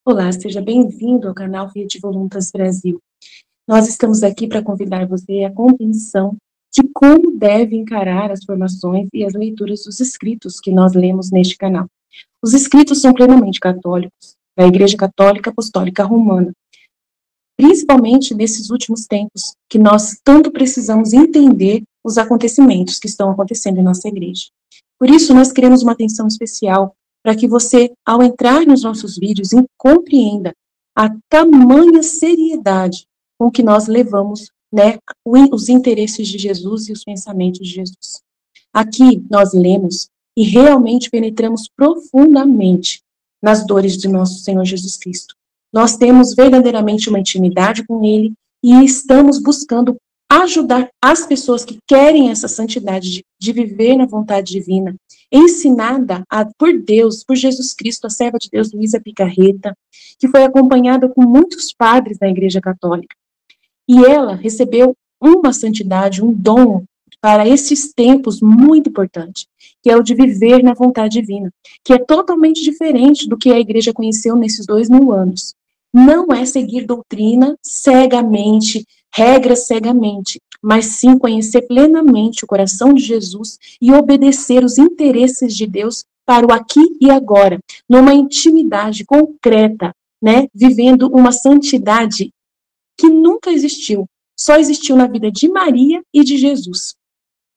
Olá, seja bem-vindo ao canal Rede Voluntas Brasil. Nós estamos aqui para convidar você à compreensão de como deve encarar as formações e as leituras dos escritos que nós lemos neste canal. Os escritos são plenamente católicos, da Igreja Católica Apostólica Romana, principalmente nesses últimos tempos, que nós tanto precisamos entender os acontecimentos que estão acontecendo em nossa igreja. Por isso, nós queremos uma atenção especial para que você, ao entrar nos nossos vídeos, compreenda a tamanha seriedade com que nós levamos, né, os interesses de Jesus e os pensamentos de Jesus. Aqui nós lemos e realmente penetramos profundamente nas dores de nosso Senhor Jesus Cristo. Nós temos verdadeiramente uma intimidade com Ele e estamos buscando ajudar as pessoas que querem essa santidade de viver na vontade divina, ensinada por Deus, por Jesus Cristo, a serva de Deus, Luísa Picarreta, que foi acompanhada com muitos padres da Igreja Católica. E ela recebeu uma santidade, um dom para esses tempos muito importante, que é o de viver na vontade divina, que é totalmente diferente do que a Igreja conheceu nesses 2000 anos. Não é seguir doutrina cegamente, regras cegamente, mas sim conhecer plenamente o coração de Jesus e obedecer os interesses de Deus para o aqui e agora, numa intimidade concreta, né, vivendo uma santidade que nunca existiu, só existiu na vida de Maria e de Jesus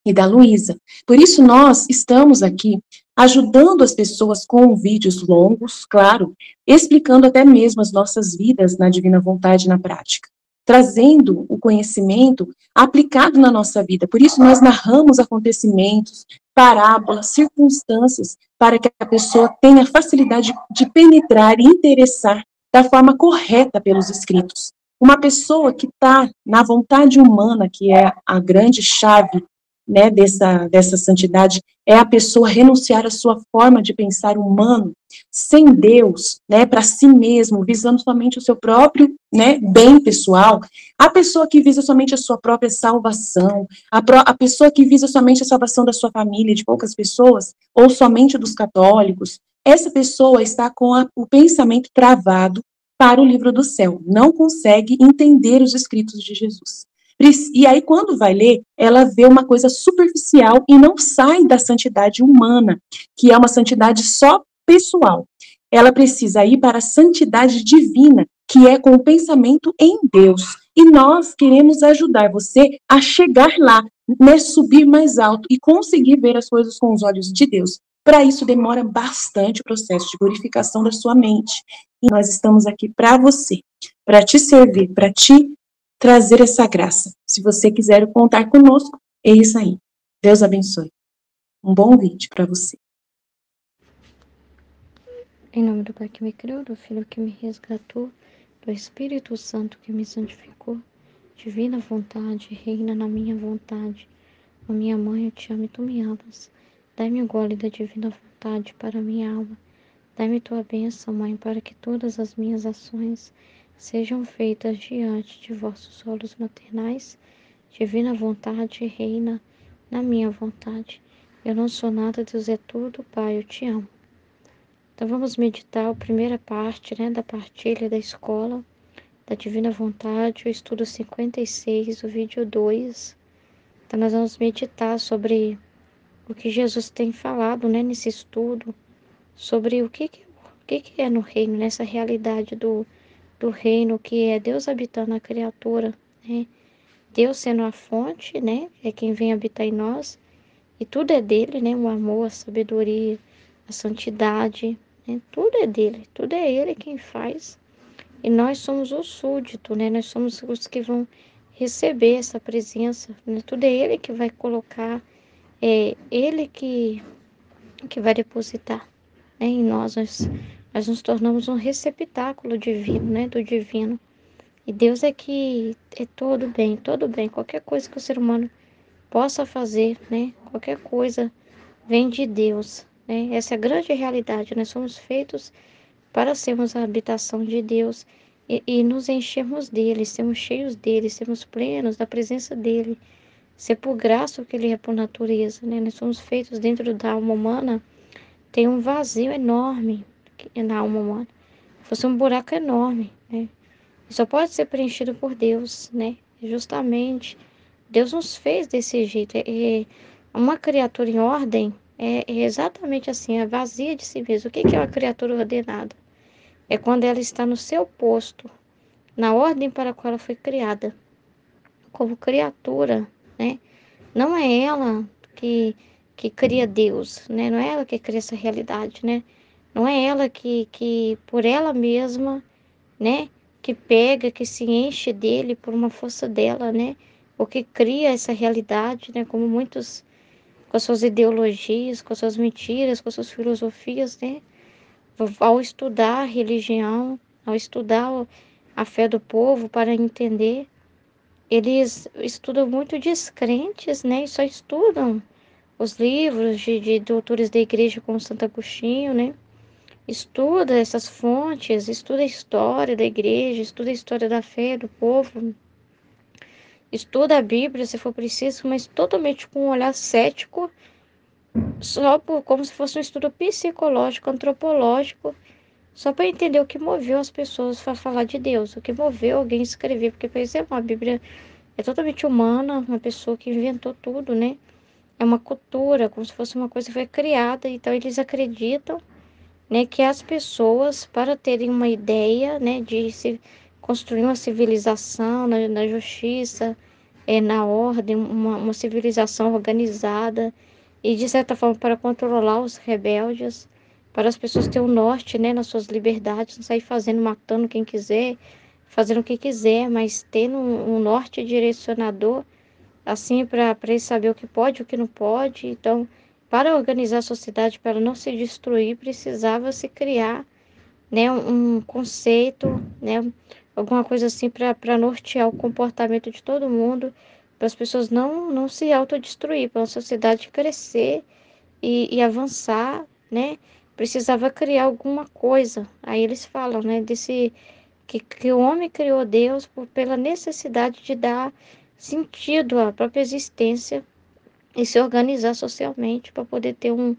e da Luísa. Por isso nós estamos aqui ajudando as pessoas com vídeos longos, claro, explicando até mesmo as nossas vidas na divina vontade na prática, trazendo o conhecimento aplicado na nossa vida. Por isso nós narramos acontecimentos, parábolas, circunstâncias, para que a pessoa tenha facilidade de penetrar e interessar da forma correta pelos escritos. Uma pessoa que está na vontade humana, que é a grande chave, né, dessa santidade, é a pessoa renunciar à sua forma de pensar humano, sem Deus, né, para si mesmo, visando somente o seu próprio, né, bem pessoal. A pessoa que visa somente a sua própria salvação, a pessoa que visa somente a salvação da sua família, de poucas pessoas, ou somente dos católicos, essa pessoa está com o pensamento travado para o livro do céu, não consegue entender os escritos de Jesus. E aí, quando vai ler, ela vê uma coisa superficial e não sai da santidade humana, que é uma santidade só pessoal. Ela precisa ir para a santidade divina, que é com o pensamento em Deus. E nós queremos ajudar você a chegar lá, né, subir mais alto e conseguir ver as coisas com os olhos de Deus. Para isso, demora bastante o processo de purificação da sua mente. E nós estamos aqui para você, para te servir, para te trazer essa graça. Se você quiser contar conosco, é isso aí. Deus abençoe. Um bom vídeo para você. Em nome do Pai que me criou, do Filho que me resgatou, do Espírito Santo que me santificou, divina vontade, reina na minha vontade. Ó minha mãe, eu te amo e tu me amas. Dai-me o gole da divina vontade para minha alma. Dai-me tua bênção, Mãe, para que todas as minhas ações sejam feitas diante de vossos olhos maternais. Divina vontade, reina na minha vontade. Eu não sou nada, Deus é tudo, Pai, eu te amo. Então vamos meditar a primeira parte, né, da partilha da escola, da Divina Vontade, o estudo 56, o vídeo 2. Então nós vamos meditar sobre o que Jesus tem falado, né, nesse estudo, sobre o que é no reino, nessa realidade do reino, que é Deus habitando a criatura, né? Deus sendo a fonte, né, é quem vem habitar em nós, e tudo é dele, né, o amor, a sabedoria, a santidade, né, tudo é dele, tudo é ele quem faz, e nós somos o súdito, né, nós somos os que vão receber essa presença, né, tudo é ele que vai colocar, é ele que vai depositar, né, em nós nos tornamos um receptáculo divino, né, do divino. E Deus é que é todo bem, qualquer coisa que o ser humano possa fazer, né, qualquer coisa vem de Deus, né, essa é a grande realidade, nós somos feitos para sermos a habitação de Deus e nos enchermos dele, sermos cheios dele, sermos plenos da presença dele, ser por graça o que ele é por natureza, né, nós somos feitos dentro da alma humana, tem um vazio enorme na alma humana. fosse um buraco enorme, né? E só pode ser preenchido por Deus, né? Justamente, Deus nos fez desse jeito. Uma criatura em ordem é exatamente assim, é vazia de si mesma. O que é uma criatura ordenada? É quando ela está no seu posto, na ordem para a qual ela foi criada, como criatura, né? Não é ela que, que cria Deus, né? Não é ela que cria essa realidade, né? Não é ela que por ela mesma, né? Que pega, que se enche dele por uma força dela, né? Ou que cria essa realidade, né? Como muitos com as suas ideologias, com as suas mentiras, com as suas filosofias, né? Ao estudar a religião, ao estudar a fé do povo para entender, eles estudam muito descrentes, né? E só estudam os livros de doutores da igreja como Santo Agostinho, né? Estuda essas fontes, estuda a história da igreja, estuda a história da fé do povo, estuda a Bíblia se for preciso, mas totalmente com um olhar cético, só por, como se fosse um estudo psicológico, antropológico, só para entender o que moveu as pessoas para falar de Deus, o que moveu alguém a escrever, porque, por exemplo, a Bíblia é totalmente humana, uma pessoa que inventou tudo, né? É uma cultura, como se fosse uma coisa que foi criada, então eles acreditam, né, que as pessoas, para terem uma ideia, né, de se construir uma civilização na justiça, na ordem, uma civilização organizada e, de certa forma, para controlar os rebeldes, para as pessoas terem um norte, né, nas suas liberdades, não sair fazendo, matando quem quiser, fazendo o que quiser, mas tendo um norte direcionador, assim, para eles saber o que pode e o que não pode. Então, para organizar a sociedade, para não se destruir, precisava se criar, né, um conceito, né, alguma coisa assim para nortear o comportamento de todo mundo, para as pessoas não se autodestruir, para a sociedade crescer e avançar, né? Precisava criar alguma coisa. Aí eles falam, né, desse que o homem criou Deus pela necessidade de dar sentido à própria existência e se organizar socialmente para poder ter um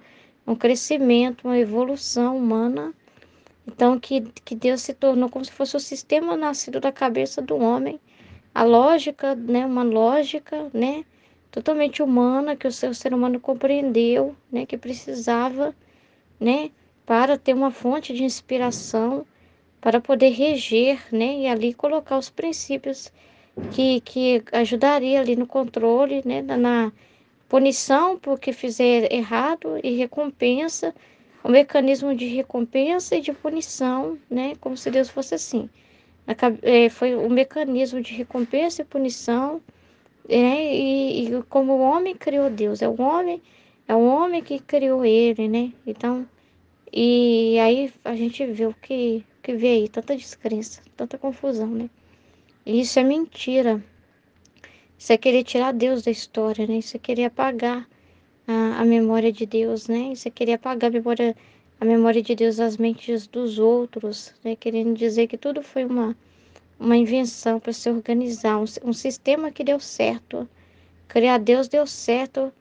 crescimento, uma evolução humana. Então, que Deus se tornou como se fosse o sistema nascido da cabeça do homem, a lógica, né, uma lógica, né, totalmente humana que o ser humano compreendeu, né, que precisava, né, para ter uma fonte de inspiração, para poder reger, né, e ali colocar os princípios que ajudaria ali no controle, né, na punição porque fizer errado e recompensa, o mecanismo de recompensa e de punição, né, como se Deus fosse assim. Foi o mecanismo de recompensa e punição, e como o homem criou Deus, é o homem que criou ele, né? Então, e aí a gente vê que vê aí, tanta descrença, tanta confusão, né? E isso é mentira. Isso é querer tirar Deus da história, né? Isso é querer apagar a memória de Deus, né? Isso é querer apagar a memória de Deus das mentes dos outros, né? Querendo dizer que tudo foi uma invenção para se organizar, um sistema que deu certo. Criar Deus deu certo,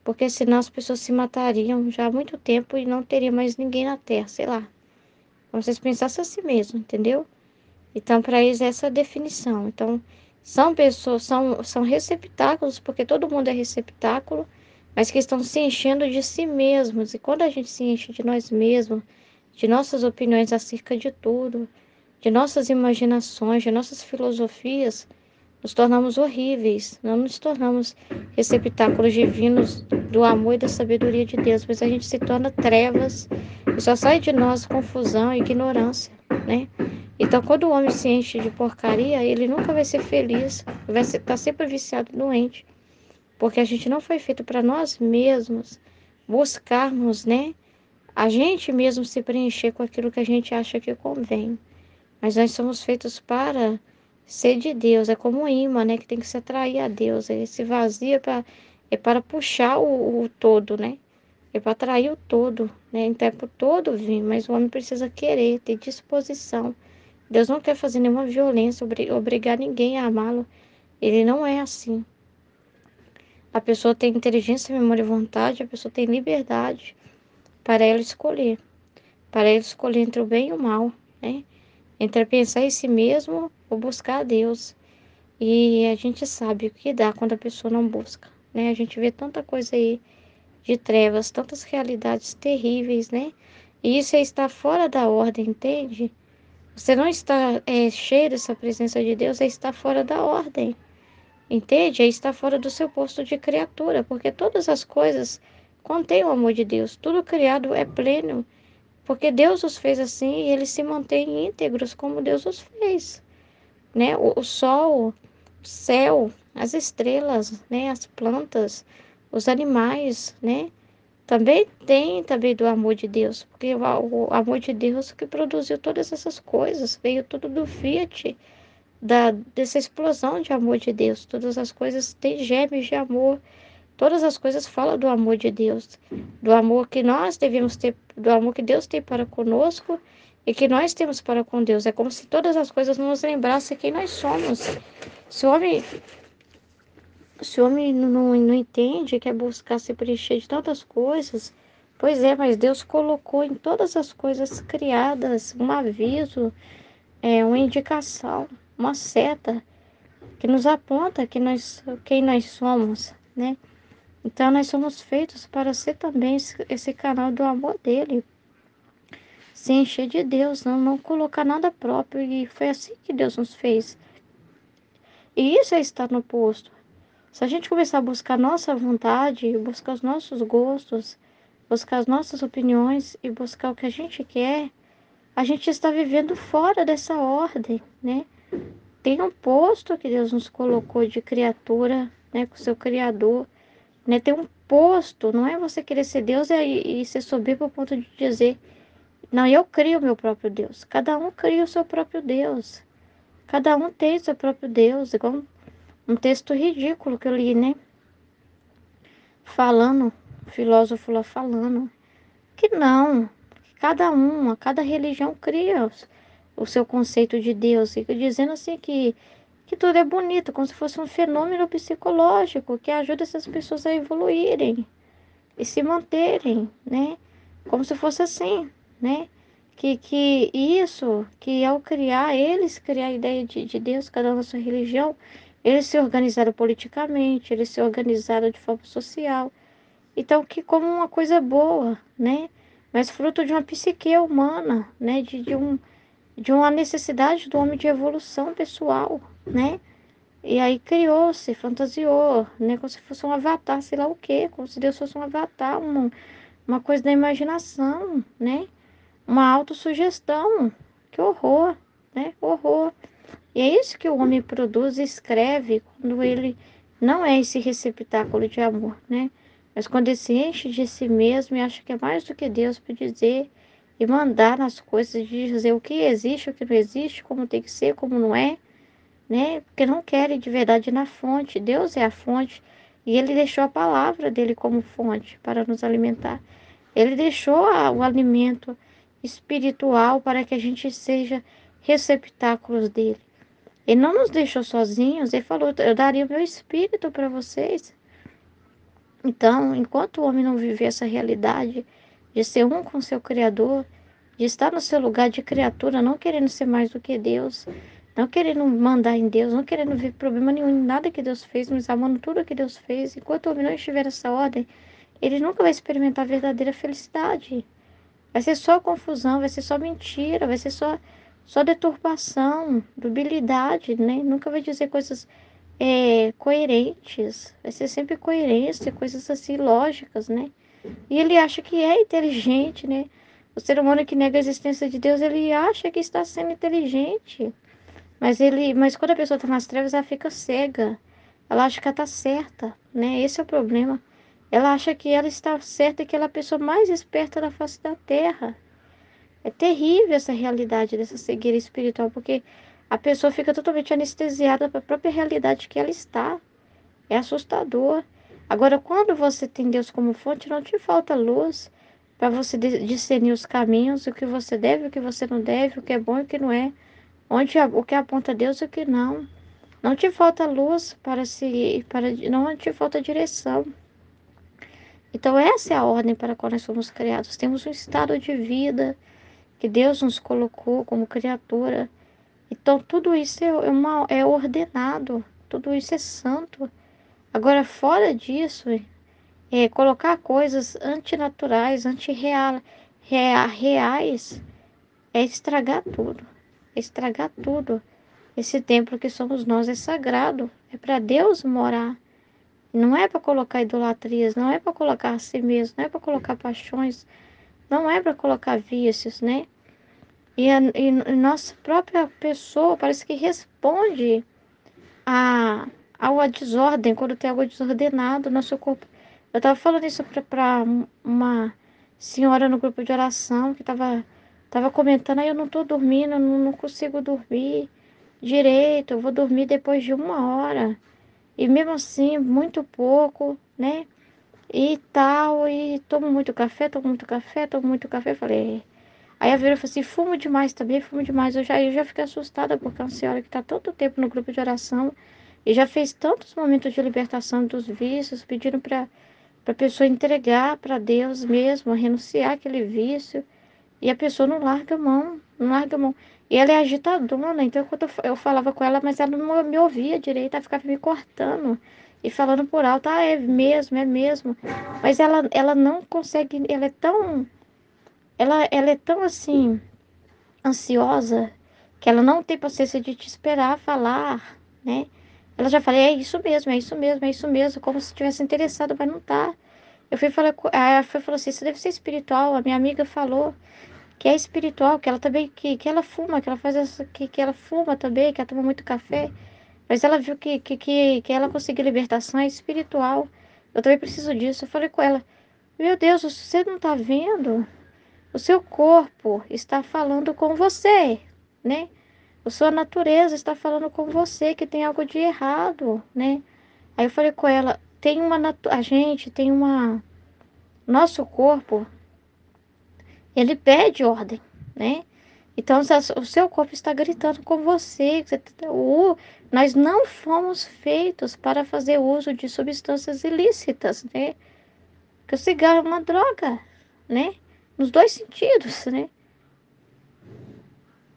porque senão as pessoas se matariam já há muito tempo e não teria mais ninguém na Terra, sei lá. Como vocês pensassem assim mesmo, entendeu? Então, para eles, essa é a definição. Então, são pessoas, são receptáculos, porque todo mundo é receptáculo, mas que estão se enchendo de si mesmos. E quando a gente se enche de nós mesmos, de nossas opiniões acerca de tudo, de nossas imaginações, de nossas filosofias, nos tornamos horríveis, não nos tornamos receptáculos divinos do amor e da sabedoria de Deus, mas a gente se torna trevas e só sai de nós confusão e ignorância, né? Então, quando o homem se enche de porcaria, ele nunca vai ser feliz, vai estar sempre viciado, doente, porque a gente não foi feito para nós mesmos buscarmos, né? A gente mesmo se preencher com aquilo que a gente acha que convém. Mas nós somos feitos para ser de Deus. É como um imã, né? Que tem que se atrair a Deus. Ele se vazia é para puxar o todo, né? É para atrair o todo, né? Então é para o todo vir. Mas o homem precisa querer, ter disposição. Deus não quer fazer nenhuma violência, obrigar ninguém a amá-lo. Ele não é assim. A pessoa tem inteligência, memória e vontade. A pessoa tem liberdade para ela escolher. Para ela escolher entre o bem e o mal, né? entre pensar em si mesmo ou buscar a Deus. E a gente sabe o que dá quando a pessoa não busca, né? A gente vê tanta coisa aí de trevas, tantas realidades terríveis, né? E isso aí está fora da ordem, entende? Você não está cheio dessa presença de Deus, aí está fora da ordem, entende? Aí está fora do seu posto de criatura, porque todas as coisas contêm o amor de Deus. Tudo criado é pleno, porque Deus os fez assim e eles se mantêm íntegros como Deus os fez, né? O sol, o céu, as estrelas, né? As plantas, os animais, né? Também tem também do amor de Deus, porque o amor de Deus que produziu todas essas coisas, veio tudo do Fiat, dessa explosão de amor de Deus. Todas as coisas têm gêmeos de amor, todas as coisas falam do amor de Deus, do amor que nós devemos ter, do amor que Deus tem para conosco e que nós temos para com Deus. É como se todas as coisas nos lembrassem quem nós somos. Se o homem, se o homem não entende, quer buscar se preencher de tantas coisas, pois é, mas Deus colocou em todas as coisas criadas um aviso, uma indicação, uma seta que nos aponta quem nós somos, né? Então nós somos feitos para ser também esse canal do amor dele, se encher de Deus, não colocar nada próprio. E foi assim que Deus nos fez. E isso é estar no posto. Se a gente começar a buscar nossa vontade, buscar os nossos gostos, buscar as nossas opiniões e buscar o que a gente quer, a gente está vivendo fora dessa ordem, né? Tem um posto que Deus nos colocou de criatura, né, com o seu Criador, né? Tem um posto, não é você querer ser Deus e ser soberbo ao ponto de dizer, não, eu crio o meu próprio Deus. Cada um cria o seu próprio Deus. Cada um tem o seu próprio Deus, igual um texto ridículo que eu li, né? Falando, o filósofo lá falando, que não, que cada religião cria o seu conceito de Deus, e dizendo assim que tudo é bonito, como se fosse um fenômeno psicológico que ajuda essas pessoas a evoluírem e se manterem, né? Como se fosse assim, né? Que ao criar, eles criar a ideia de Deus, cada um na sua religião, eles se organizaram politicamente, eles se organizaram de forma social. Então, que como uma coisa boa, né? Mas fruto de uma psique humana, né? De uma necessidade do homem de evolução pessoal, né? E aí criou-se, fantasiou, né? Como se fosse um avatar, sei lá o quê, como se Deus fosse um avatar, uma coisa da imaginação, né? Uma autossugestão. Que horror, né? Horror. E é isso que o homem produz e escreve quando ele não é esse receptáculo de amor, né? Mas quando ele se enche de si mesmo e acha que é mais do que Deus para dizer e mandar nas coisas, de dizer o que existe, o que não existe, como tem que ser, como não é, né? Porque não querem de verdade ir na fonte. Deus é a fonte e ele deixou a palavra dele como fonte para nos alimentar. Ele deixou o alimento espiritual para que a gente seja receptáculos dele. Ele não nos deixou sozinhos, ele falou, eu daria o meu espírito para vocês. Então, enquanto o homem não viver essa realidade de ser um com seu Criador, de estar no seu lugar de criatura, não querendo ser mais do que Deus, não querendo mandar em Deus, não querendo ver problema nenhum em nada que Deus fez, mas amando tudo que Deus fez, enquanto o homem não estiver nessa ordem, ele nunca vai experimentar a verdadeira felicidade. Vai ser só confusão, vai ser só mentira, vai ser só deturpação, dubilidade, né? Nunca vai dizer coisas coerentes. Vai ser sempre coerência, coisas assim lógicas, né? E ele acha que é inteligente, né? O ser humano que nega a existência de Deus, ele acha que está sendo inteligente. Mas quando a pessoa está nas trevas, ela fica cega. Ela acha que ela está certa, né? Esse é o problema. Ela acha que ela está certa e que ela é a pessoa mais esperta da face da terra. É terrível essa realidade dessa cegueira espiritual, porque a pessoa fica totalmente anestesiada para a própria realidade que ela está. É assustador. Agora, quando você tem Deus como fonte, não te falta luz para você discernir os caminhos, o que você deve, o que você não deve, o que é bom e o que não é, o que aponta Deus e o que não. Não te falta luz não te falta direção. Então, essa é a ordem para a qual nós fomos criados. Temos um estado de vida que Deus nos colocou como criatura. Então, tudo isso é ordenado, tudo isso é santo. Agora, fora disso, colocar coisas antinaturais, reais, é estragar tudo. É estragar tudo. Esse templo que somos nós é sagrado, é para Deus morar. Não é para colocar idolatrias, não é para colocar a si mesmo, não é para colocar paixões, não é para colocar vícios, né? E nossa própria pessoa parece que responde a desordem, quando tem algo desordenado no nosso corpo. Eu estava falando isso para uma senhora no grupo de oração que tava comentando, aí eu não estou dormindo, eu não consigo dormir direito, eu vou dormir depois de 1 hora. E mesmo assim, muito pouco, né? E tal, e tomo muito café, tomo muito café, tomo muito café. Falei. Aí a Vera falou assim: fumo demais também, fumo demais. Eu já fiquei assustada, porque é uma senhora que está tanto tempo no grupo de oração e já fez tantos momentos de libertação dos vícios, pedindo para a pessoa entregar para Deus mesmo, renunciar aquele vício. E a pessoa não larga a mão, não larga a mão. E ela é agitadona, então quando eu falava com ela, mas ela não me ouvia direito, ela ficava me cortando e falando por alto: ah, é mesmo, é mesmo. Mas ela não consegue, ela é tão assim, ansiosa, que ela não tem paciência de te esperar falar, né? Ela já falei: é isso mesmo, é isso mesmo, é isso mesmo, como se tivesse interessado, mas não tá. Eu fui falar, aí ela falou assim: isso deve ser espiritual. A minha amiga falou que é espiritual, que ela também, que ela fuma, que ela faz essa, que ela fuma também, que ela toma muito café. Mas ela viu que ela conseguir libertação é espiritual. Eu também preciso disso. Eu falei com ela: meu Deus, você não tá vendo? O seu corpo está falando com você, né? A sua natureza está falando com você que tem algo de errado, né? Aí eu falei com ela: a gente tem uma, nosso corpo, ele pede ordem, né? Então, se o seu corpo está gritando com você, nós não fomos feitos para fazer uso de substâncias ilícitas, né? Porque o cigarro é uma droga, né? Nos dois sentidos, né?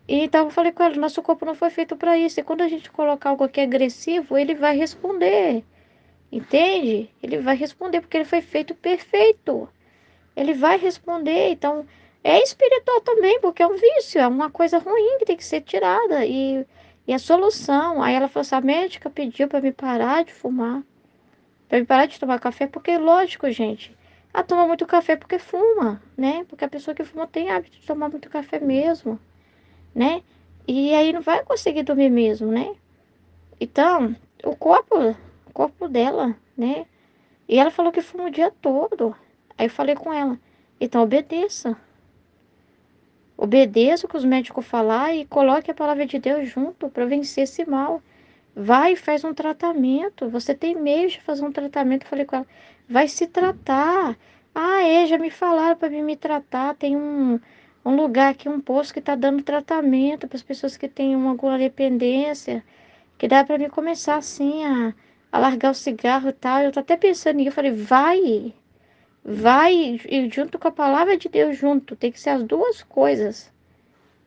E então eu falei com ela: nosso corpo não foi feito para isso. E quando a gente colocar algo aqui agressivo, ele vai responder. Entende? Ele vai responder porque ele foi feito perfeito. Ele vai responder. Então, é espiritual também, porque é um vício, é uma coisa ruim que tem que ser tirada. E a solução. Aí ela falou assim: a médica pediu para me parar de fumar, para me parar de tomar café, porque, lógico, gente, ela toma muito café porque fuma, né? Porque a pessoa que fuma tem hábito de tomar muito café mesmo, né? E aí não vai conseguir dormir mesmo, né? Então, o corpo dela, né? E ela falou que fuma o dia todo. Aí eu falei com ela: então obedeça. Obedeça o que os médicos falar e coloque a palavra de Deus junto para vencer esse mal. Vai e faz um tratamento. Você tem meios de fazer um tratamento. Eu falei com ela: vai se tratar. Ah, já me falaram para me tratar. Tem um lugar aqui, um posto que está dando tratamento para as pessoas que têm alguma dependência. Que dá para mim começar assim a largar o cigarro e tal. Eu tô até pensando nisso. Eu falei: vai e junto com a palavra de Deus junto. Tem que ser as duas coisas.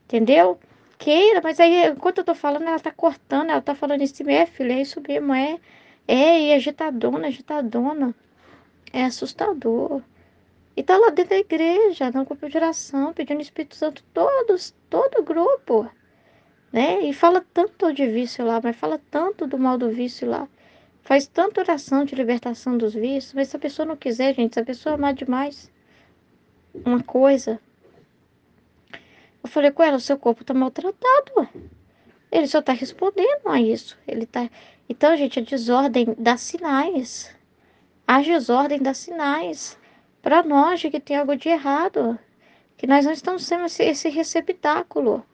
Entendeu? Queira, mas aí enquanto eu tô falando, ela tá cortando, ela tá falando isso mesmo: filha, é isso mesmo, e agitadona, agitadona. É assustador. E tá lá dentro da igreja, no grupo de oração, pedindo o Espírito Santo, todo o grupo, né? E fala tanto de vício lá, mas fala tanto do mal do vício lá. Faz tanta oração de libertação dos vícios, mas se a pessoa não quiser, gente, se a pessoa amar demais uma coisa, eu falei com ela: o seu corpo tá maltratado, ué. Ele só tá respondendo a isso. Ele tá. Então, gente, a desordem dá sinais. A desordem dá sinais para nós de que tem algo de errado. Que nós não estamos sendo esse receptáculo.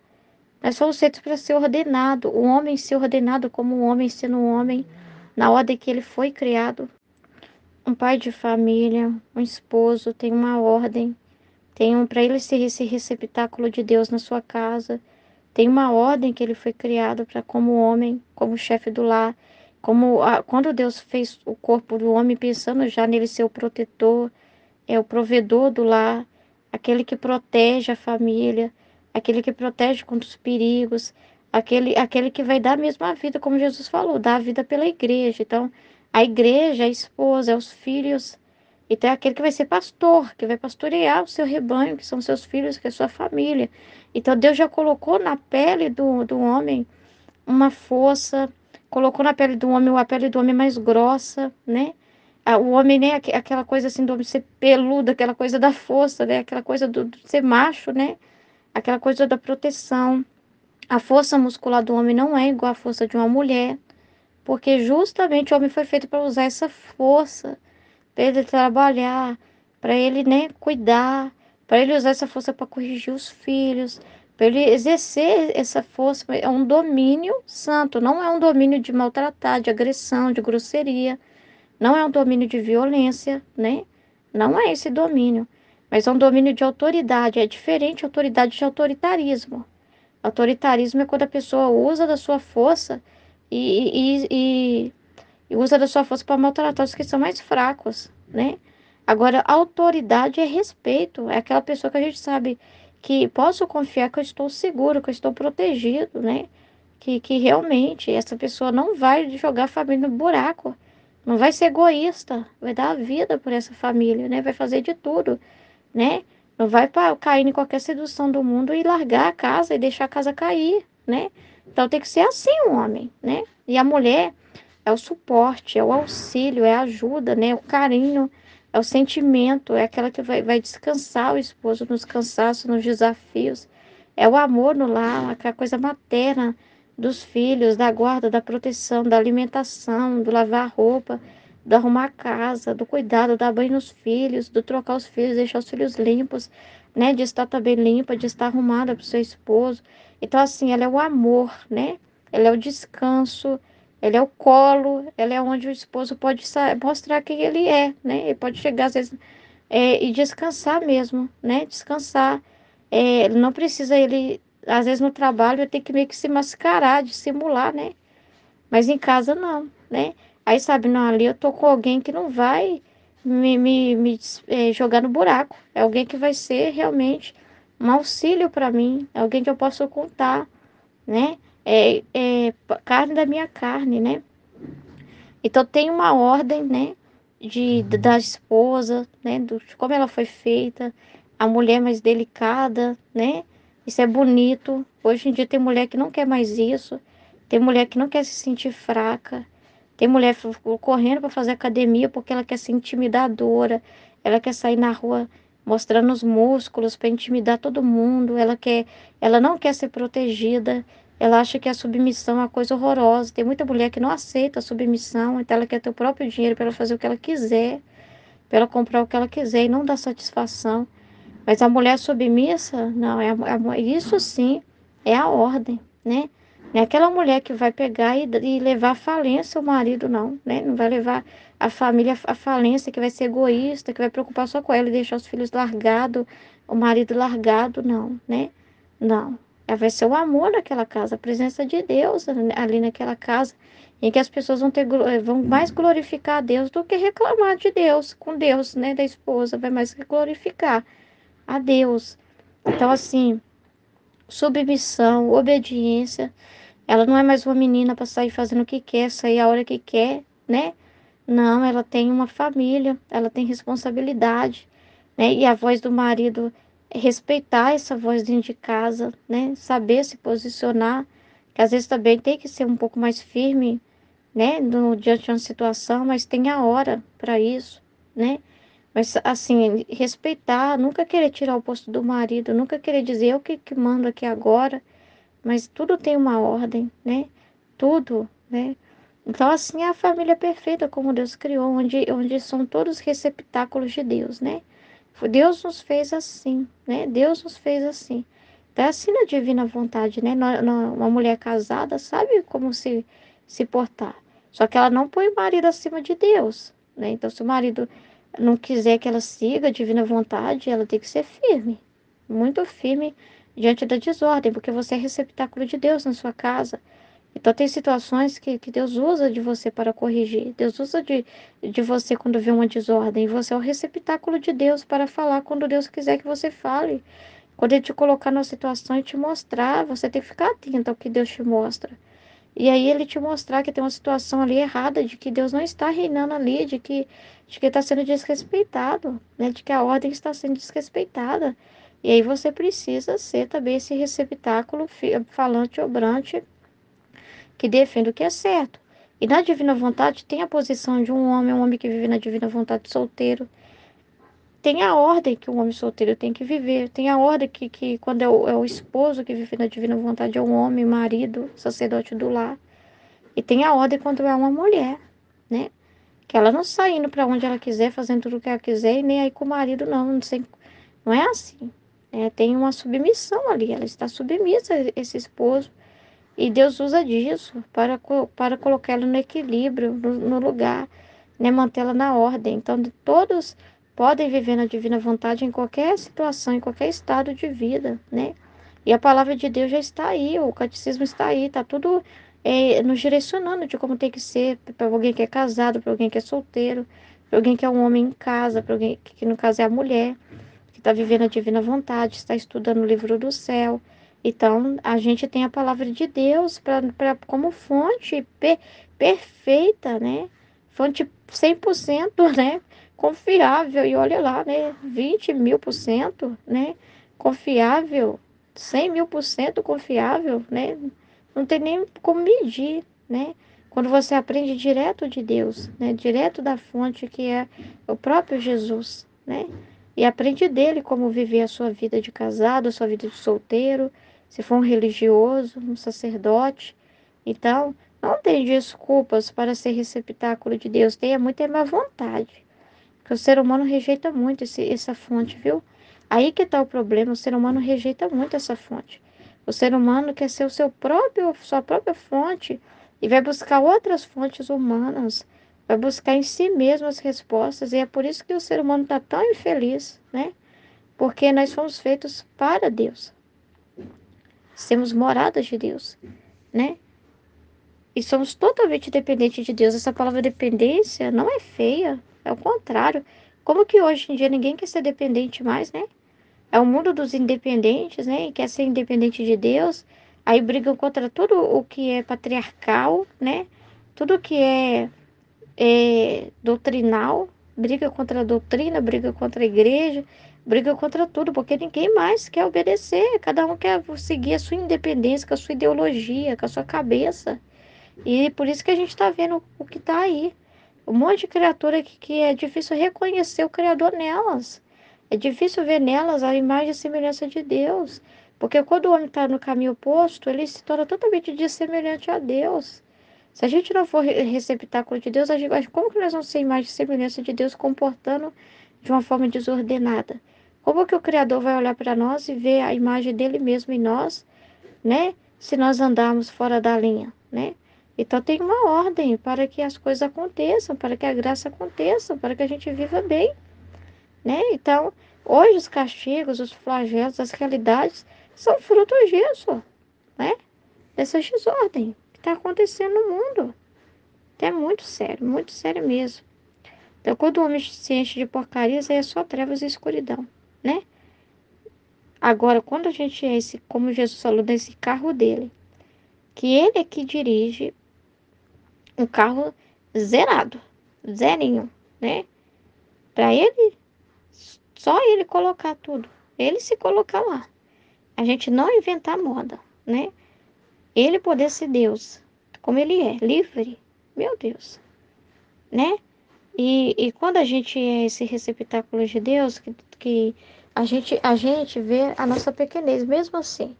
Nós somos feitos para ser ordenado. O homem ser ordenado como um homem sendo um homem na ordem que ele foi criado. Um pai de família, um esposo, tem uma ordem. Tem para ele ser esse receptáculo de Deus na sua casa. Tem uma ordem que ele foi criado para, como homem, como chefe do lar. Quando Deus fez o corpo do homem, pensando já nele ser o protetor, o provedor do lar, aquele que protege a família, aquele que protege contra os perigos, aquele que vai dar a mesma vida, como Jesus falou, dar a vida pela igreja. Então, a igreja, a esposa, é os filhos. Então, é aquele que vai ser pastor, que vai pastorear o seu rebanho, que são seus filhos, que é a sua família. Então, Deus já colocou na pele do homem uma força, colocou na pele do homem a pele do homem mais grossa, né? O homem, né, aquela coisa assim do homem ser peludo, aquela coisa da força, né? Aquela coisa do ser macho, né? Aquela coisa da proteção. A força muscular do homem não é igual à força de uma mulher, porque justamente o homem foi feito para usar essa força, para ele trabalhar, para ele, né, cuidar, para ele usar essa força para corrigir os filhos, para ele exercer essa força. É um domínio santo, não é um domínio de maltratar, de agressão, de grosseria, não é um domínio de violência, né? Não é esse domínio, mas é um domínio de autoridade. É diferente autoridade de autoritarismo. Autoritarismo é quando a pessoa usa da sua força e usa da sua força para maltratar os que são mais fracos, né? Agora, autoridade é respeito, é aquela pessoa que a gente sabe que posso confiar que eu estou seguro, que eu estou protegido, né? Que realmente essa pessoa não vai jogar a família no buraco, não vai ser egoísta, vai dar a vida por essa família, né? Vai fazer de tudo, né? Não vai cair em qualquer sedução do mundo e largar a casa e deixar a casa cair, né? Então tem que ser assim o homem, né? E a mulher é o suporte, é o auxílio, é a ajuda, né? É o carinho, é o sentimento, é aquela que vai descansar o esposo nos cansaços, nos desafios. É o amor no lar, aquela coisa materna dos filhos, da guarda, da proteção, da alimentação, do lavar roupa, do arrumar a casa, do cuidado, dar banho nos filhos, do trocar os filhos, deixar os filhos limpos, né? De estar também limpa, de estar arrumada para o seu esposo. Então, assim, ela é o amor, né? Ela é o descanso, ela é o colo, ela é onde o esposo pode mostrar quem ele é, né? Ele pode chegar, às vezes, e descansar mesmo, né? Descansar. Ele não precisa, ele, às vezes, no trabalho, ele tem que meio que se mascarar, dissimular, né? Mas em casa não, né? Aí sabe, não, ali eu tô com alguém que não vai me jogar no buraco. É alguém que vai ser realmente um auxílio para mim, é alguém que eu posso contar, né? Carne da minha carne, né? Então tem uma ordem, né? Da esposa, né? De como ela foi feita, a mulher mais delicada, né? Isso é bonito. Hoje em dia tem mulher que não quer mais isso. Tem mulher que não quer se sentir fraca. Tem mulher correndo para fazer academia porque ela quer ser intimidadora. Ela quer sair na rua mostrando os músculos para intimidar todo mundo. Ela não quer ser protegida. Ela acha que a submissão é uma coisa horrorosa. Tem muita mulher que não aceita a submissão, então ela quer ter o próprio dinheiro para ela fazer o que ela quiser, para ela comprar o que ela quiser e não dá satisfação. Mas a mulher submissa, não, isso sim é a ordem, né? Não é aquela mulher que vai pegar e levar à falência o marido, não, né? Não vai levar a família à falência, que vai ser egoísta, que vai preocupar só com ela e deixar os filhos largados, o marido largado, não, né? Não. Vai ser o amor naquela casa, a presença de Deus ali naquela casa, em que as pessoas vão mais glorificar a Deus do que reclamar de Deus, com Deus, né? Da esposa, vai mais glorificar a Deus. Então, assim, submissão, obediência. Ela não é mais uma menina para sair fazendo o que quer, sair a hora que quer, né? Não, ela tem uma família, ela tem responsabilidade, né? E a voz do marido, respeitar essa voz dentro de casa, né? Saber se posicionar, que às vezes também tem que ser um pouco mais firme, né? Diante de uma situação, mas tem a hora para isso, né? Mas, assim, respeitar, nunca querer tirar o posto do marido, nunca querer dizer eu que mando aqui agora, mas tudo tem uma ordem, né? Tudo, né? Então, assim, é a família perfeita como Deus criou, onde são todos receptáculos de Deus, né? Deus nos fez assim, né? Deus nos fez assim. Então, é assim na divina vontade, né? Uma mulher casada sabe como se portar. Só que ela não põe o marido acima de Deus, né? Então, se o marido não quiser que ela siga a divina vontade, ela tem que ser firme, muito firme diante da desordem, porque você é receptáculo de Deus na sua casa. Então, tem situações que Deus usa de você para corrigir. Deus usa de você quando vê uma desordem. Você é o receptáculo de Deus para falar quando Deus quiser que você fale. Quando ele te colocar numa situação e te mostrar, você tem que ficar atento ao que Deus te mostra. E aí ele te mostrar que tem uma situação ali errada, de que Deus não está reinando ali, de que está sendo desrespeitado, né? De que a ordem está sendo desrespeitada. E aí você precisa ser também esse receptáculo falante, obrante, que defende o que é certo. E na divina vontade tem a posição de um homem que vive na divina vontade solteiro. Tem a ordem que um homem solteiro tem que viver. Tem a ordem que quando é o esposo que vive na divina vontade, é um homem, marido, sacerdote do lar. E tem a ordem quando é uma mulher, né? Que ela não sai indo para onde ela quiser, fazendo tudo o que ela quiser, e nem aí com o marido, não. Não é assim. Tem uma submissão ali. Ela está submissa a esse esposo. E Deus usa disso para colocá-la no equilíbrio, no lugar, né? Mantê-la na ordem. Então, todos podem viver na divina vontade em qualquer situação, em qualquer estado de vida, né? E a palavra de Deus já está aí, o catecismo está aí, está tudo nos direcionando de como tem que ser para alguém que é casado, para alguém que é solteiro, para alguém que é um homem em casa, para alguém que no caso é a mulher que está vivendo a divina vontade, está estudando o livro do céu. Então, a gente tem a palavra de Deus como fonte perfeita, né? Fonte 100%, né? Confiável. E olha lá, né? 20.000%, né? Confiável. 100.000% confiável, né? Não tem nem como medir, né? Quando você aprende direto de Deus, né? Direto da fonte que é o próprio Jesus, né? E aprende dele como viver a sua vida de casado, a sua vida de solteiro, se for um religioso, um sacerdote. Então, não tem desculpas para ser receptáculo de Deus. Tenha muita má vontade. Porque o ser humano rejeita muito essa fonte, viu? Aí que está o problema. O ser humano rejeita muito essa fonte. O ser humano quer ser sua própria fonte e vai buscar outras fontes humanas. Vai buscar em si mesmo as respostas. E é por isso que o ser humano está tão infeliz, né? Porque nós fomos feitos para Deus. Somos moradas de Deus, né? E somos totalmente dependentes de Deus. Essa palavra dependência não é feia, é o contrário. Como que hoje em dia ninguém quer ser dependente mais, né? É o mundo dos independentes, né? E quer ser independente de Deus. Aí brigam contra tudo o que é patriarcal, né? Tudo que é doutrinal, briga contra a doutrina, briga contra a igreja, briga contra tudo, porque ninguém mais quer obedecer. Cada um quer seguir a sua independência, com a sua ideologia, com a sua cabeça. E por isso que a gente está vendo o que está aí. Um monte de criatura que é difícil reconhecer o Criador nelas. É difícil ver nelas a imagem e semelhança de Deus. Porque quando o homem está no caminho oposto, ele se torna totalmente dessemelhante a Deus. Se a gente não for receptáculo de Deus, como que nós vamos ser imagem e semelhança de Deus comportando de uma forma desordenada? Como que o Criador vai olhar para nós e ver a imagem dele mesmo em nós, né? Se nós andarmos fora da linha, né? Então tem uma ordem para que as coisas aconteçam, para que a graça aconteça, para que a gente viva bem, né? Então, hoje os castigos, os flagelos, as realidades são frutos disso, né? Dessa desordem que está acontecendo no mundo. Então, é muito sério mesmo. Então, quando o homem se enche de porcarias, aí é só trevas e escuridão, né? Agora, quando a gente é esse, como Jesus falou, desse carro dele, que ele é que dirige um carro zerado, zerinho, né? Para ele, só ele colocar tudo. Ele se colocar lá. A gente não inventar moda, né? Ele poder ser Deus, como ele é, livre. Meu Deus, né? E quando a gente é esse receptáculo de Deus, que a gente vê a nossa pequenez, mesmo assim.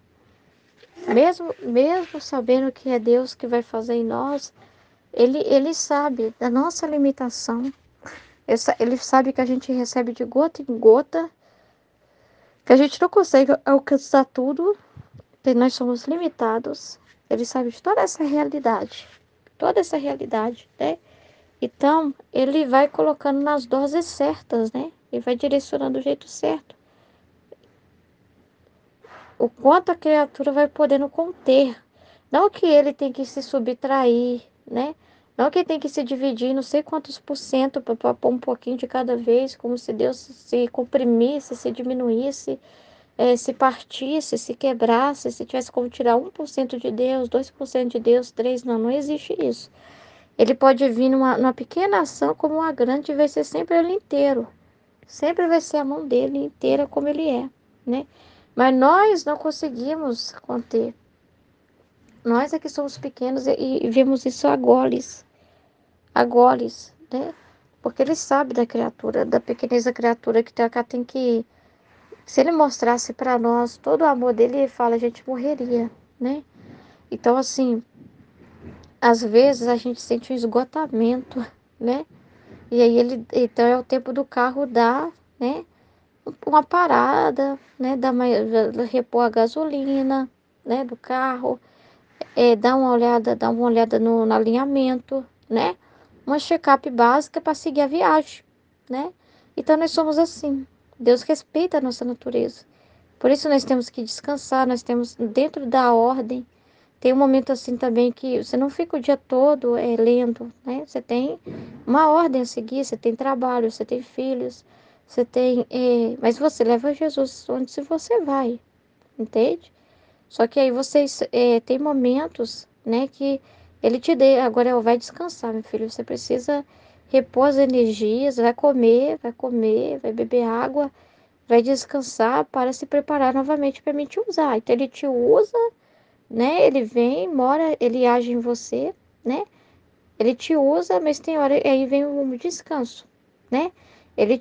Mesmo sabendo que é Deus que vai fazer em nós, ele sabe da nossa limitação. Ele sabe que a gente recebe de gota em gota, que a gente não consegue alcançar tudo, que nós somos limitados. Ele sabe de toda essa realidade, né? Então, ele vai colocando nas doses certas, né? Ele vai direcionando do jeito certo. O quanto a criatura vai podendo conter. Não que ele tem que se subtrair, né? Não que ele tem que se dividir não sei quantos por cento para pôr um pouquinho de cada vez, como se Deus se comprimisse, se diminuísse. se partisse, se quebrasse, se tivesse como tirar 1% de Deus, 2% de Deus, 3%, não, não existe isso. Ele pode vir numa pequena ação como uma grande e vai ser sempre ele inteiro. Sempre vai ser a mão dele inteira como ele é, né? Mas nós não conseguimos conter. Nós é que somos pequenos e vemos isso a goles, né? Porque ele sabe da criatura, da pequenez da criatura que tem que... Se ele mostrasse para nós todo o amor dele, ele fala, a gente morreria, né? Então, assim, às vezes a gente sente um esgotamento, né? E aí então é o tempo do carro dar, né? Uma parada, né? Repor a gasolina, né? Do carro, dar uma olhada no alinhamento, né? Uma check-up básica para seguir a viagem, né? Então nós somos assim. Deus respeita a nossa natureza. Por isso nós temos que descansar, nós temos dentro da ordem. Tem um momento assim também que você não fica o dia todo lendo, né? Você tem uma ordem a seguir, você tem trabalho, você tem filhos, você tem... mas você leva Jesus onde se você vai, entende? Só que aí vocês tem momentos, né, que ele te dê, agora vai descansar, meu filho, você precisa repor as energias, vai comer, vai beber água, vai descansar para se preparar novamente para me te usar. Então ele te usa, né? Ele vem, mora, ele age em você, né? Ele te usa, mas tem hora aí vem o descanso, né? Ele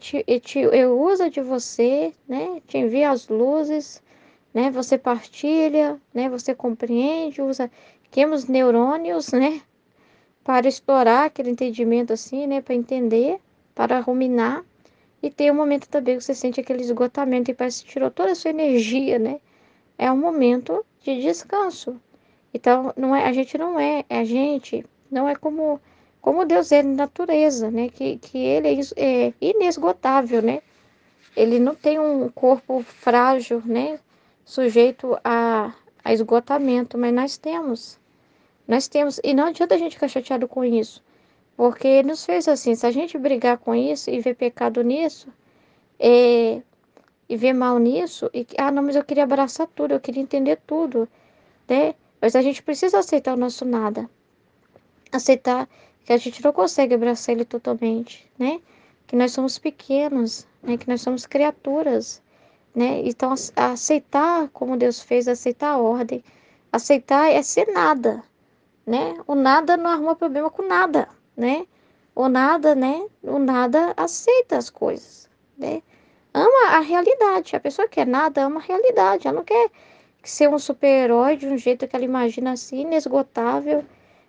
usa de você, né? Te envia as luzes, né? Você partilha, né? Você compreende, usa queima os neurônios, né? Para explorar aquele entendimento assim, né? Para entender, para ruminar. E tem um momento também que você sente aquele esgotamento e parece que tirou toda a sua energia, né? É um momento de descanso. Então, não é, a gente não é, a gente não é como Deus é na natureza, né? Que ele é inesgotável, né? Ele não tem um corpo frágil, né? Sujeito a esgotamento, mas nós temos. Nós temos, e não adianta a gente ficar chateado com isso, porque ele nos fez assim. Se a gente brigar com isso e ver pecado nisso, é, e ver mal nisso, não, mas eu queria abraçar tudo, eu queria entender tudo, né? Mas a gente precisa aceitar o nosso nada, aceitar que a gente não consegue abraçar ele totalmente, né? Que nós somos pequenos, né? Que nós somos criaturas, né? Então, aceitar como Deus fez, aceitar a ordem, aceitar é ser nada, né? O nada não arruma problema com nada, né? O nada, né? O nada aceita as coisas, né? Ama a realidade. A pessoa que é nada ama a realidade. Ela não quer ser um super-herói de um jeito que ela imagina assim, inesgotável,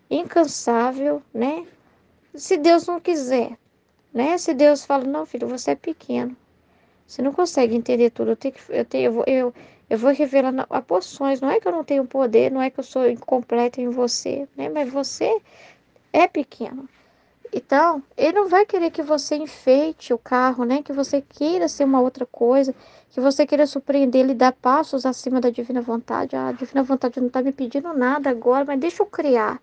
incansável, né? Se Deus não quiser, né? Se Deus fala, não, filho, você é pequeno. Você não consegue entender tudo. Eu vou revelar a porções. Não é que eu não tenho poder, não é que eu sou incompleto em você, né? Mas você é pequeno. Então, ele não vai querer que você enfeite o carro, né? Que você queira ser uma outra coisa, que você queira surpreender ele, dar passos acima da divina vontade. A divina vontade não está me pedindo nada agora, mas deixa eu criar.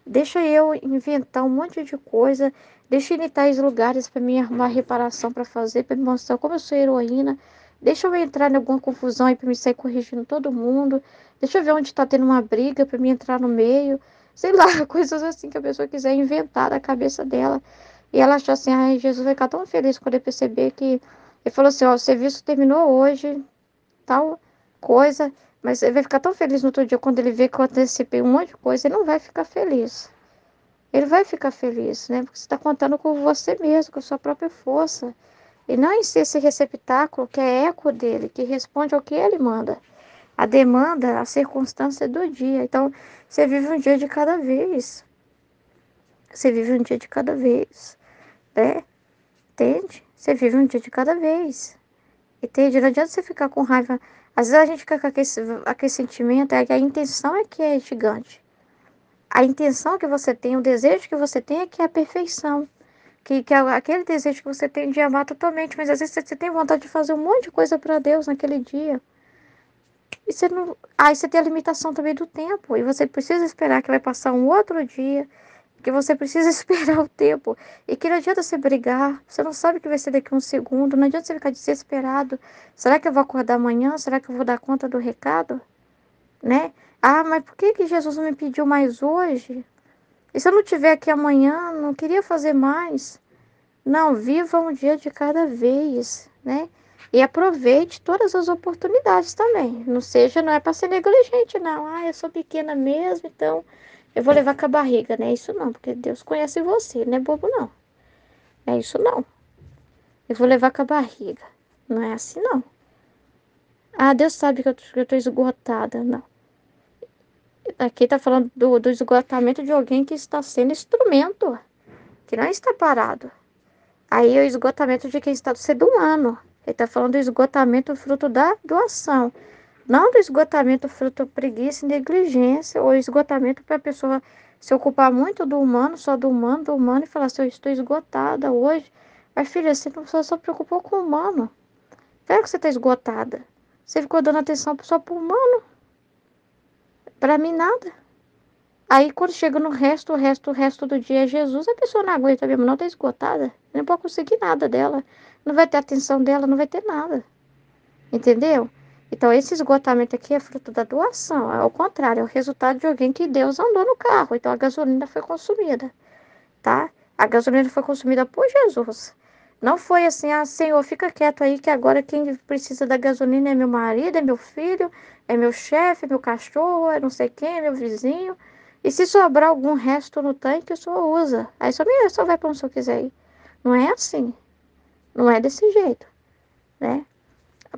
Deixa eu inventar um monte de coisa. Deixa eu ir em tais lugares para me arrumar reparação para fazer, para me mostrar como eu sou heroína. Deixa eu entrar em alguma confusão aí para me sair corrigindo todo mundo. Deixa eu ver onde está tendo uma briga para me entrar no meio. Sei lá, coisas assim que a pessoa quiser inventar da cabeça dela. E ela achou assim, ai, Jesus vai ficar tão feliz quando ele perceber que... Ele falou assim, ó, o serviço terminou hoje, tal coisa, mas ele vai ficar tão feliz no outro dia quando ele vê que eu antecipei um monte de coisa, ele não vai ficar feliz. Ele vai ficar feliz, né? Porque você está contando com você mesmo, com a sua própria força. E não em ser esse receptáculo que é eco dele, que responde ao que ele manda. A demanda, a circunstância do dia. Então, você vive um dia de cada vez. Você vive um dia de cada vez, né? Entende? Você vive um dia de cada vez. Entende? Não adianta você ficar com raiva. Às vezes a gente fica com aquele sentimento, é que a intenção é que é gigante. A intenção que você tem, o desejo que você tem é que é a perfeição. Que é aquele desejo que você tem de amar totalmente, mas às vezes você tem vontade de fazer um monte de coisa para Deus naquele dia. E você não. Aí você tem a limitação também do tempo. E você precisa esperar que vai passar um outro dia. Que você precisa esperar o tempo. E que não adianta você brigar. Você não sabe o que vai ser daqui a um segundo. Não adianta você ficar desesperado. Será que eu vou acordar amanhã? Será que eu vou dar conta do recado? Né? Ah, mas por que que Jesus não me pediu mais hoje? E se eu não estiver aqui amanhã, não queria fazer mais? Não, viva um dia de cada vez, né? E aproveite todas as oportunidades também. Não é para ser negligente, não. Ah, eu sou pequena mesmo, então eu vou levar com a barriga, né? Isso não, porque Deus conhece você, não é bobo, não. É isso não. Eu vou levar com a barriga. Não é assim, não. Ah, Deus sabe que eu tô esgotada. Não. Aqui tá falando do esgotamento de alguém que está sendo instrumento, que não está parado. Aí o esgotamento de quem está sendo humano. Ele está falando do esgotamento fruto da doação. Não do esgotamento fruto preguiça e negligência, ou esgotamento para a pessoa se ocupar muito do humano, só do humano, e falar assim, eu estou esgotada hoje. Mas filha, você não só preocupou com o humano. Claro que você está esgotada. Você ficou dando atenção só para o humano. Para mim, nada. Aí quando chega no o resto do dia é Jesus, a pessoa não aguenta mesmo, não, está esgotada. Não pode conseguir nada dela. Não vai ter atenção dela, não vai ter nada. Entendeu? Então esse esgotamento aqui é fruto da doação. Ao contrário, é o resultado de alguém que Deus andou no carro. Então a gasolina foi consumida, tá? A gasolina foi consumida por Jesus. Não foi assim, ah, Senhor, fica quieto aí que agora quem precisa da gasolina é meu marido, é meu filho, é meu chefe, é meu cachorro, é não sei quem, é meu vizinho. E se sobrar algum resto no tanque, o senhor usa. Aí só vai para onde o senhor quiser ir. Não é assim. Não é desse jeito, né?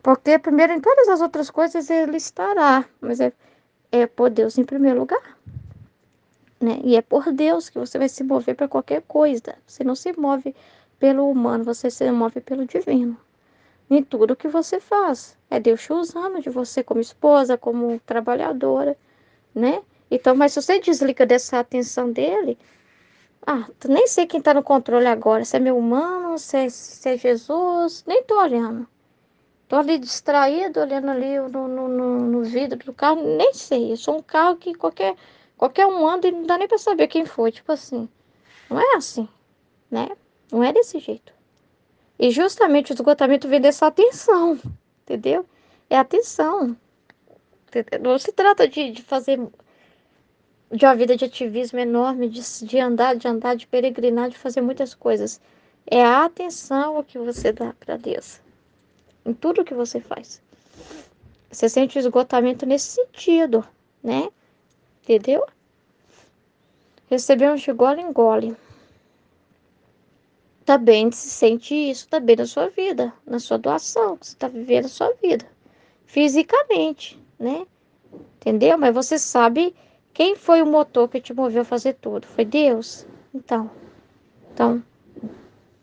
Porque primeiro em todas as outras coisas ele estará. Mas é por Deus em primeiro lugar, né? E é por Deus que você vai se mover para qualquer coisa. Você não se move pelo humano, você se move pelo divino. Em tudo que você faz. É Deus te usando de você como esposa, como trabalhadora, né? Então, mas se você desliga dessa atenção dele, tu nem sei quem tá no controle agora. Se é meu humano, se é Jesus, nem tô olhando. Tô ali distraído, olhando ali no vidro do carro, nem sei. Eu sou um carro que qualquer um anda e não dá nem pra saber quem foi. Tipo assim, não é assim, né? Não é desse jeito. E justamente o esgotamento vem dessa atenção, entendeu? É atenção. Não se trata de fazer de uma vida de ativismo enorme, de andar, de peregrinar, de fazer muitas coisas. É a atenção que você dá para Deus em tudo que você faz. Você sente o esgotamento nesse sentido, né? Entendeu? Recebemos de gole em gole. Também se sente isso também na sua vida, na sua doação, que você está vivendo a sua vida. Fisicamente, né? Entendeu? Mas você sabe quem foi o motor que te moveu a fazer tudo? Foi Deus? Então,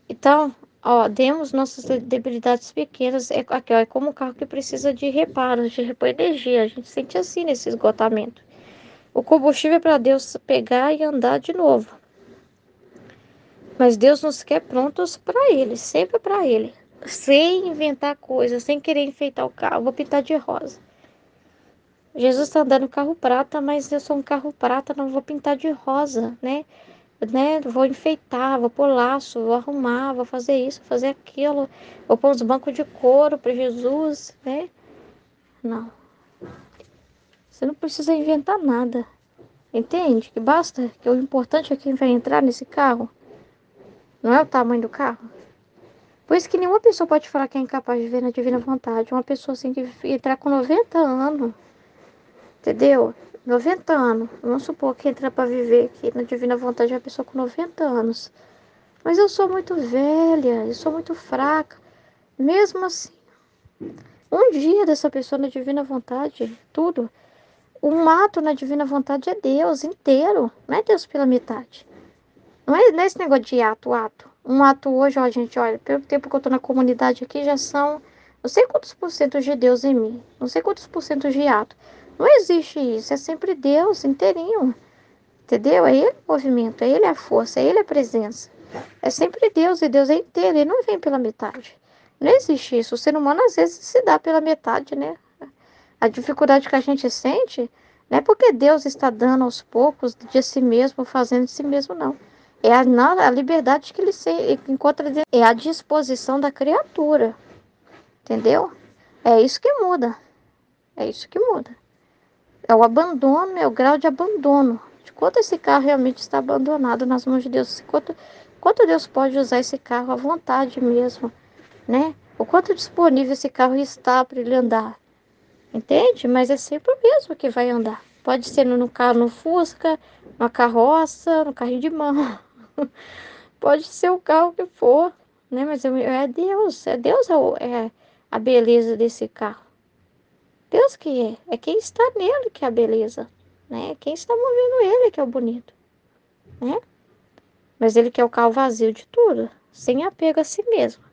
então, ó, demos nossas debilidades pequenas. Aqui, ó, é como um carro que precisa de reparos, de repor energia. A gente sente assim nesse esgotamento. O combustível é para Deus pegar e andar de novo. Mas Deus nos quer prontos para Ele, sempre para Ele. Sem inventar coisas, sem querer enfeitar o carro. Vou pintar de rosa. Jesus está andando carro prata, mas eu sou um carro prata, não vou pintar de rosa, né? Vou enfeitar, vou pôr laço, vou arrumar, vou fazer isso, fazer aquilo. Vou pôr uns bancos de couro para Jesus, né? Não. Você não precisa inventar nada. Entende? Que basta, que o importante é quem vai entrar nesse carro. Não é o tamanho do carro. Por isso que nenhuma pessoa pode falar que é incapaz de ver na divina vontade. Uma pessoa assim que entrar com 90 anos, entendeu? 90 anos. Vamos supor que entrar para viver aqui na divina vontade é uma pessoa com 90 anos. Mas eu sou muito velha, eu sou muito fraca. Mesmo assim, um dia dessa pessoa na divina vontade, tudo. Um ato na divina vontade é Deus inteiro, não é Deus pela metade. Não é esse negócio de ato. Um ato hoje, ó, gente, olha, pelo tempo que eu tô na comunidade aqui, já são não sei quantos por cento de Deus em mim. Não sei quantos por cento de ato. Não existe isso, é sempre Deus inteirinho. Entendeu? É Ele o movimento, é Ele a força, é Ele a presença. É sempre Deus, e Deus é inteiro, Ele não vem pela metade. Não existe isso. O ser humano às vezes se dá pela metade, né? A dificuldade que a gente sente Não é porque Deus está dando aos poucos de si mesmo, fazendo de si mesmo, não. É a liberdade que ele encontra dentro. É a disposição da criatura. Entendeu? É isso que muda. É isso que muda. É o abandono, é o grau de abandono. De quanto esse carro realmente está abandonado nas mãos de Deus. Quanto Deus pode usar esse carro à vontade mesmo, né? O quanto disponível esse carro está para ele andar. Entende? Mas é sempre o mesmo que vai andar. Pode ser no carro, no Fusca, na carroça, no carrinho de mão. Pode ser o carro que for, né? Mas é Deus é a beleza desse carro. Deus que é quem está nele que é a beleza, né? Quem está movendo ele que é o bonito, né? Mas ele quer o carro vazio de tudo, sem apego a si mesmo,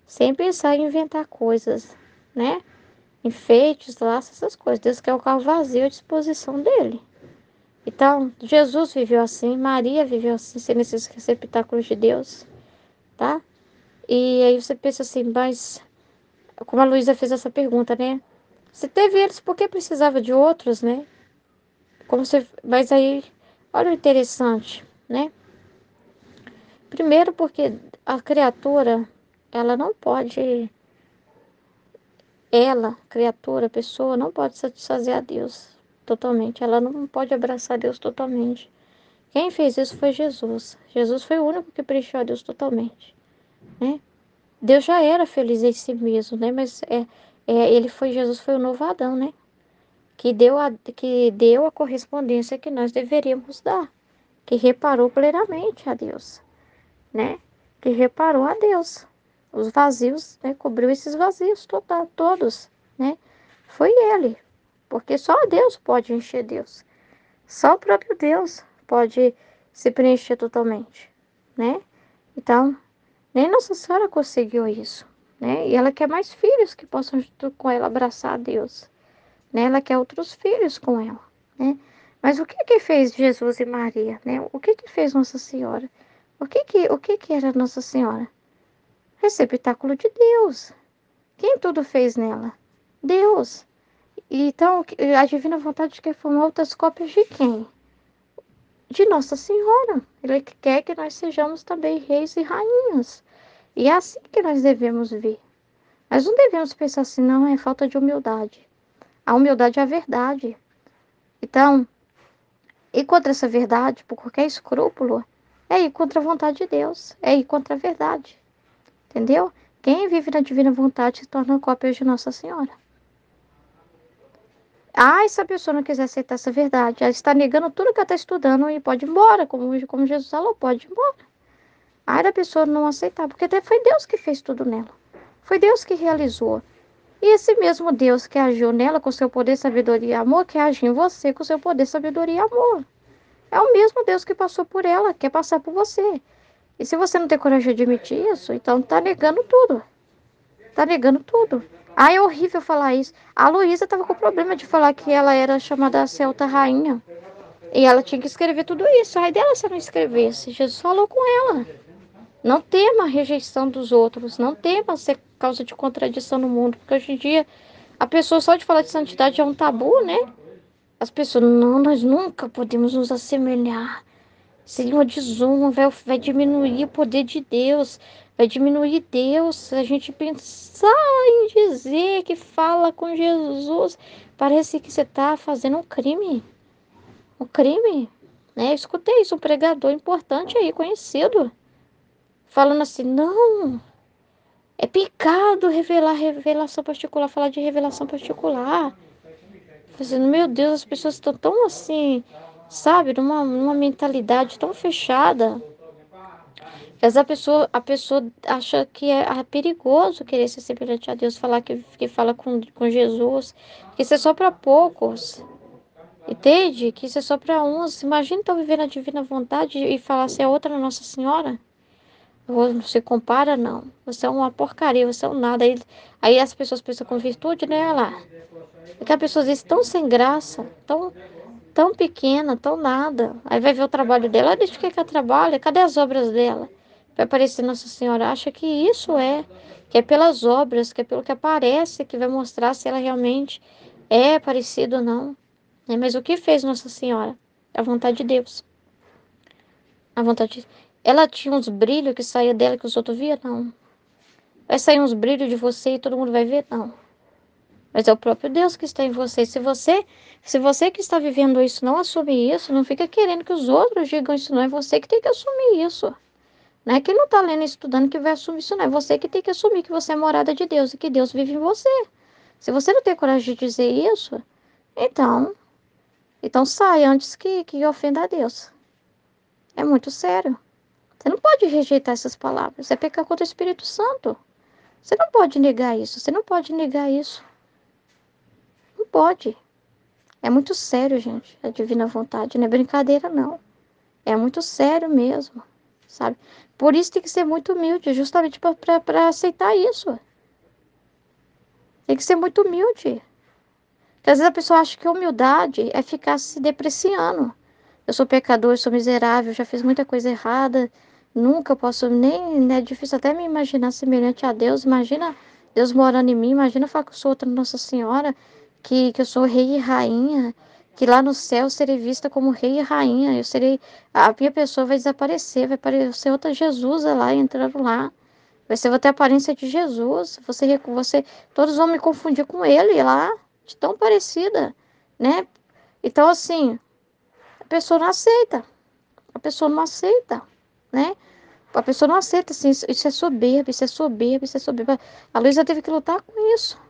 sem pensar em inventar coisas, né? Enfeites, laços, essas coisas. Deus quer o carro vazio à disposição dele. Então, Jesus viveu assim, Maria viveu assim, sendo esses receptáculos de Deus, tá? E aí você pensa assim, mas como a Luísa fez essa pergunta, né? Se teve eles, por que precisava de outros, né? Mas aí, olha o interessante, né? Primeiro porque a criatura, ela não pode, criatura, pessoa, não pode satisfazer a Deus totalmente. Ela não pode abraçar Deus totalmente. Quem fez isso foi Jesus. Jesus foi o único que preencheu a Deus totalmente, né? Deus já era feliz em si mesmo, né? Mas Jesus foi o novo Adão, né? Que deu a correspondência que nós deveríamos dar, que reparou plenamente a Deus, né? Que reparou a Deus. Os vazios, né? Cobriu esses vazios todos, né? Foi ele, porque só Deus pode encher Deus. Só o próprio Deus pode se preencher totalmente, né? Então, nem Nossa Senhora conseguiu isso, né? E ela quer mais filhos que possam junto com ela abraçar a Deus, né? Ela quer outros filhos com ela, né? Mas o que que fez Jesus e Maria, né? O que que fez Nossa Senhora? O que que era Nossa Senhora? Receptáculo de Deus. Quem tudo fez nela? Deus. Então, a divina vontade quer formar outras cópias de quem? De Nossa Senhora. Ele quer que nós sejamos também reis e rainhas. E é assim que nós devemos ver. Nós não devemos pensar assim, não, é falta de humildade. A humildade é a verdade. Então, ir contra essa verdade, por qualquer escrúpulo, é ir contra a vontade de Deus, é ir contra a verdade. Entendeu? Quem vive na divina vontade se torna cópia de Nossa Senhora. Ah, e se a pessoa não quiser aceitar essa verdade, ela está negando tudo que ela está estudando e pode ir embora, como Jesus falou, pode ir embora. Ah, da pessoa não aceitar, porque até foi Deus que fez tudo nela. Foi Deus que realizou. E esse mesmo Deus que agiu nela com seu poder, sabedoria e amor, que age em você com seu poder, sabedoria e amor. É o mesmo Deus que passou por ela, quer passar por você. E se você não tem coragem de admitir isso, então tá negando tudo. Tá negando tudo. Ah, é horrível falar isso. A Luísa tava com problema de falar que ela era chamada Celta Rainha. E ela tinha que escrever tudo isso. Ai dela se não escrevesse. Jesus falou com ela. Não tema a rejeição dos outros. Não tema ser causa de contradição no mundo. Porque hoje em dia, a pessoa só de falar de santidade é um tabu, né? As pessoas, não, nós nunca podemos nos assemelhar. Seria uma desonra, vai diminuir o poder de Deus, vai diminuir Deus. Se a gente pensar em dizer que fala com Jesus, parece que você está fazendo um crime. Um crime, né? Eu escutei isso, um pregador importante aí, conhecido, falando assim, não, é pecado revelar revelação particular, falar de revelação particular. Fazendo, meu Deus, as pessoas estão tão assim, sabe, numa mentalidade tão fechada. Mas a pessoa acha que é perigoso querer ser semelhante a Deus, falar que fala com Jesus, que isso é só para poucos, entende? Que isso é só para uns. Imagina então viver na divina vontade e falar assim, a outra Nossa Senhora. Não se compara, não. Você é uma porcaria, você é um nada. Aí as pessoas pensam com virtude, né? Olha lá. É que as pessoas dizem tão sem graça, tão pequena, tão nada. Aí vai ver o trabalho dela, ah, deixa que ela trabalha, cadê as obras dela? Vai aparecer Nossa Senhora, acha que isso que é pelas obras, que é pelo que aparece, que vai mostrar se ela realmente é parecida ou não. Mas o que fez Nossa Senhora? A vontade de Deus. A vontade de... Ela tinha uns brilhos que saía dela que os outros viam? Não. Vai sair uns brilhos de você e todo mundo vai ver? Não. Mas é o próprio Deus que está em você. Se você que está vivendo isso não assumir isso, não fica querendo que os outros digam isso, não. É você que tem que assumir isso. Não é quem não está lendo e estudando que vai assumir isso, não. É você que tem que assumir que você é morada de Deus e que Deus vive em você. Se você não tem coragem de dizer isso, então, então sai antes que ofenda a Deus. É muito sério. Você não pode rejeitar essas palavras. É pecar contra o Espírito Santo. Você não pode negar isso. Você não pode negar isso. Não pode. É muito sério, gente. A divina vontade. Não é brincadeira, não. É muito sério mesmo. Sabe? Por isso tem que ser muito humilde. Justamente para aceitar isso. Tem que ser muito humilde. Porque às vezes a pessoa acha que humildade é ficar se depreciando. Eu sou pecador, eu sou miserável, já fiz muita coisa errada. Nunca posso nem, né, é difícil até me imaginar semelhante a Deus. Imagina Deus morando em mim, imagina falar que eu sou outra Nossa Senhora, que eu sou rei e rainha, que lá no céu eu serei vista como rei e rainha. Eu serei, a minha pessoa vai desaparecer, vai aparecer outra Jesus lá entrando lá. Você vai ter a aparência de Jesus. Todos vão me confundir com ele lá, de tão parecida, né? Então assim, a pessoa não aceita. A pessoa não aceita, né? A pessoa não aceita, assim, isso é soberba, isso é soberba, isso é soberba. A Luísa teve que lutar com isso,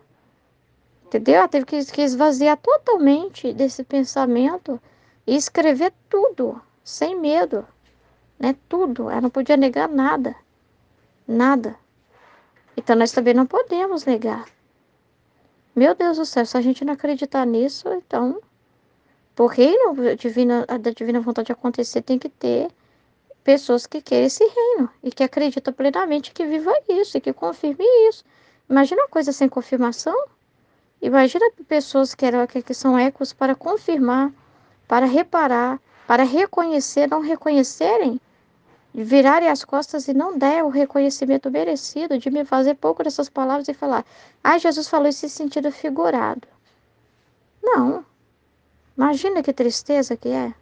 entendeu? Ela teve que esvaziar totalmente desse pensamento e escrever tudo, sem medo, né? Tudo. Ela não podia negar nada, nada. Então nós também não podemos negar. Meu Deus do céu, se a gente não acreditar nisso, então, por reino da divina vontade acontecer, tem que ter pessoas que querem esse reino e que acreditam plenamente que viva isso e que confirme isso. Imagina uma coisa sem confirmação. Imagina pessoas que são ecos para confirmar, para reparar, para reconhecer, não reconhecerem, virarem as costas e não der o reconhecimento merecido de me fazer pouco dessas palavras e falar: ah, Jesus falou isso em sentido figurado. Não. Imagina que tristeza que é.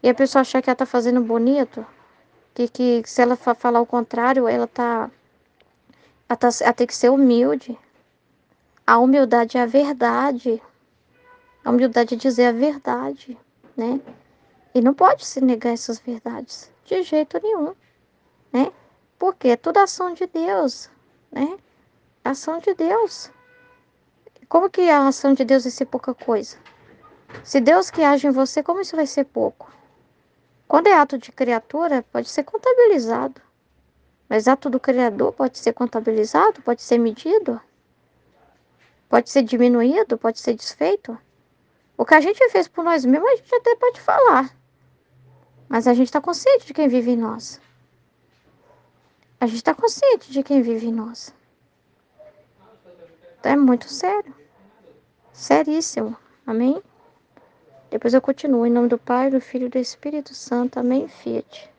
E a pessoa achar que ela está fazendo bonito, que se ela falar o contrário, ela tem que ser humilde. A humildade é a verdade. A humildade é dizer a verdade, né? E não pode se negar essas verdades, de jeito nenhum, né? Porque é tudo ação de Deus, né? Ação de Deus. Como que a ação de Deus vai ser pouca coisa? Se Deus que age em você, como isso vai ser pouco? Quando é ato de criatura, pode ser contabilizado. Mas ato do Criador pode ser contabilizado, pode ser medido, pode ser diminuído, pode ser desfeito. O que a gente fez por nós mesmos, a gente até pode falar. Mas a gente está consciente de quem vive em nós. A gente está consciente de quem vive em nós. Então é muito sério. Seríssimo. Amém? Depois eu continuo. Em nome do Pai, do Filho e do Espírito Santo. Amém, Fiat.